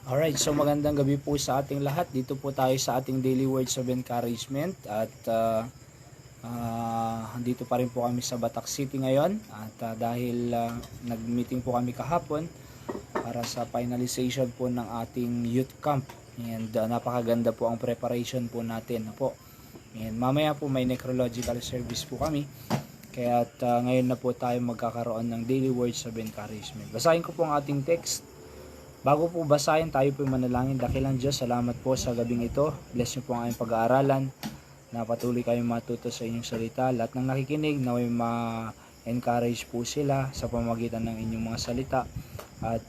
Alright, so magandang gabi po sa ating lahat. Dito po tayo sa ating daily words of encouragement at dito pa rin po kami sa Batak City ngayon at dahil nag-meeting po kami kahapon para sa finalization po ng ating youth camp and napakaganda po ang preparation po natin po. And mamaya po may necrological service po kami. Kaya ngayon na po tayo magkakaroon ng daily words of encouragement. Basahin ko po ang ating text. Bago po basahin, tayo po manalangin. Dakilang Diyos, salamat po sa gabing ito. Bless niyo po ang aming pag-aaralan. Na patuloy kayong matuto sa inyong salita. Lahat ng nakikinig, naway ma-encourage po sila sa pamamagitan ng inyong mga salita. At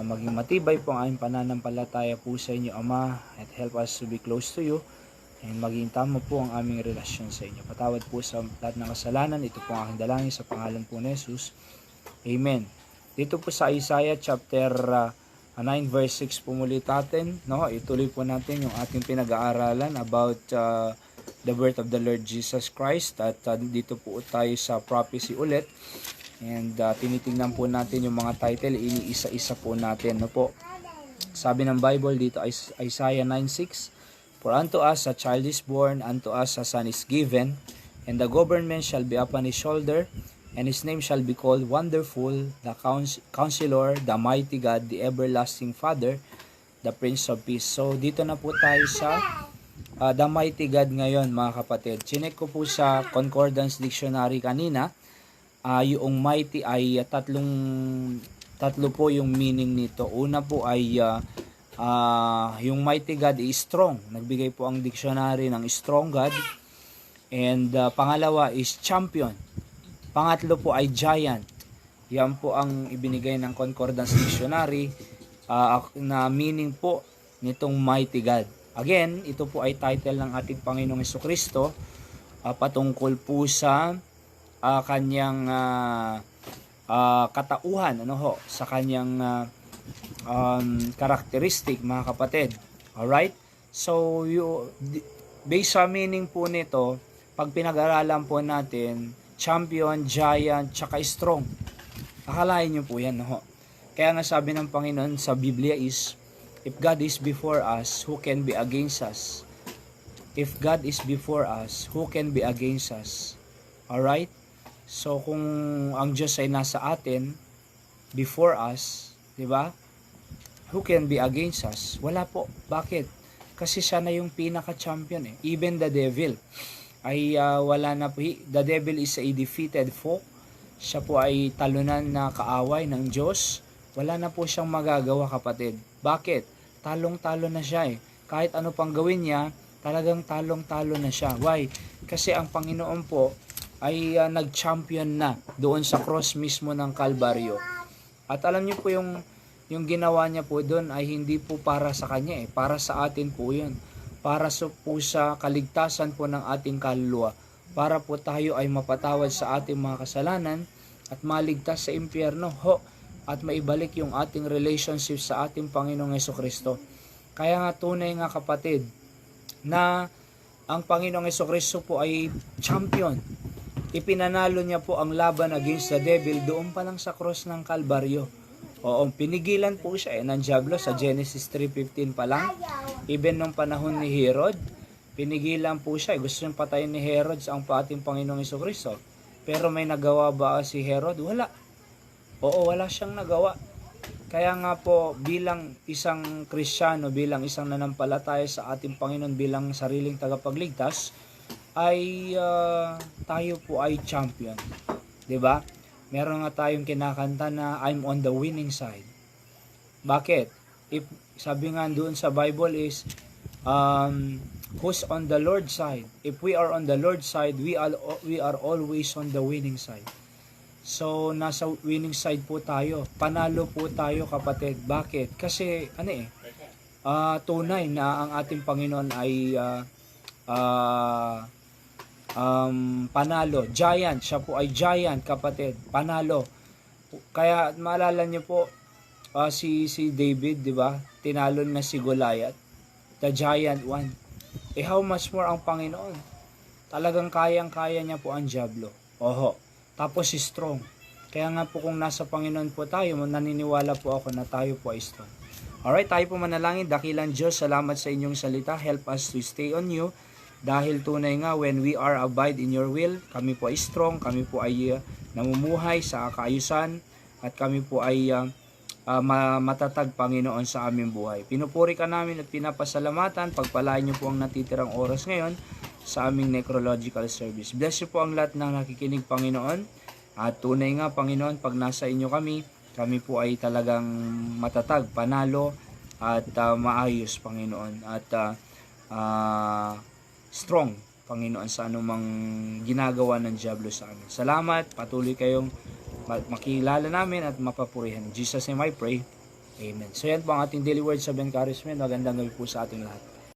maging matibay po ang aming pananampalataya po sa inyo, Ama. At help us to be close to you. And maging tama po ang aming relasyon sa inyo. Patawad po sa lahat ng kasalanan. Ito po ang aking dalangin sa pangalan po ni Jesus. Amen. Dito po sa Isaiah chapter 9 verse 6 po muli natin, no? Ituloy po natin yung ating pinag-aaralan about the birth of the Lord Jesus Christ at dito po tayo sa prophecy ulit. And tinitingnan po natin yung mga title, iniisa-isa po natin, no po. Sabi ng Bible dito Isaiah 9:6, For unto us a child is born, unto us a son is given, and the government shall be upon his shoulder. And his name shall be called Wonderful, the Counselor, the Mighty God, the Everlasting Father, the Prince of Peace. So dito na po tayo sa the Mighty God ngayon, mga kapatid. Chinek ko po sa Concordance Dictionary kanina. Yung mighty ay tatlo po yung meaning nito. Una po ay yung Mighty God is strong. Nagbigay po ang dictionary ng strong God. And pangalawa is champion. Pangatlo po ay giant. Yan po ang ibinigay ng Concordance Dictionary na meaning po nitong Mighty God. Again, ito po ay title ng ating Panginoong Jesucristo patungkol po sa kanyang katauhan, sa kanyang characteristic, mga kapatid. Alright? So, based sa meaning po nito, pag pinag-aralan po natin, champion, giant, tsaka strong. Akalain nyo po yan, no? Kaya nga sabi ng Panginoon sa Biblia is, if God is before us, who can be against us? If God is before us, who can be against us? Alright? So, kung ang Diyos ay nasa atin, before us, di ba? Who can be against us? Wala po. Bakit? Kasi siya na yung pinaka-champion eh. Even the devil ay wala na po. The devil is a defeated foe. Siya po ay talunan na kaaway ng Diyos. Wala na po siyang magagawa, kapatid. Bakit? Talong-talo na siya eh. Kahit ano pang gawin niya, talagang talong-talo na siya. Why? Kasi ang Panginoon po ay nag-champion na doon sa cross mismo ng Kalbaryo. At alam niyo po yung ginawa niya po doon ay hindi po para sa kanya eh. Para sa atin po yun. Para po sa kaligtasan po ng ating kaluluwa. Para po tayo ay mapatawad sa ating mga kasalanan at maligtas sa impyerno. At maibalik yung ating relationship sa ating Panginoong Jesucristo. Kaya nga tunay nga, kapatid, na ang Panginoong Jesucristo po ay champion. Ipinanalo niya po ang laban against the devil doon pa lang sa cross ng Kalbaryo. Oo, pinigilan po siya ng diablo sa Genesis 3:15 pa lang. Even nung panahon ni Herod, pinigilan po siya. Gusto niyang patayin ni Herod ang ating Panginoong Jesucristo. Pero may nagawa ba si Herod? Wala. Oo, wala siyang nagawa. Kaya nga po, bilang isang Kristiyano, bilang isang nanampalataya sa ating Panginoon, bilang sariling tagapagligtas, ay tayo po ay champion. 'Di ba? Meron nga tayong kinakanta na I'm on the winning side. Bakit? If sabi nga doon sa Bible is who's on the Lord's side? If we are on the Lord's side, we are always on the winning side. So nasa winning side po tayo. Panalo po tayo, kapatid. Bakit? Kasi tunay na ang ating Panginoon ay panalo, giant, siya po ay giant, kapatid, panalo. Kaya maalala niyo po si David, di ba? Tinalo na si Goliath, the giant one. How much more ang Panginoon? Talagang kayang-kaya niya po ang diablo. Tapos si strong. Kaya nga po kung nasa Panginoon po tayo, naniniwala po ako na tayo po ay strong. Alright, tayo po manalangin. Dakilang Diyos, salamat sa inyong salita. Help us to stay on you. Dahil tunay nga, when we are abide in your will, kami po ay strong, kami po ay namumuhay sa kaayusan, at kami po ay matatag, Panginoon, sa aming buhay. Pinupuri ka namin at pinapasalamatan. Pagpalain niyo po ang natitirang oras ngayon sa aming necrological service. Bless you po ang lahat ng nakikinig, Panginoon. At tunay nga, Panginoon, pag nasa inyo kami po ay talagang matatag, panalo, at maayos, Panginoon. At strong, Panginoon, sa anumang ginagawa ng diablo sa amin. Salamat, patuloy kayong makilala namin at mapapurihan. In Jesus' name I pray. Amen. So yan po ang ating daily word sa encouragement. Magandang gabi po sa ating lahat.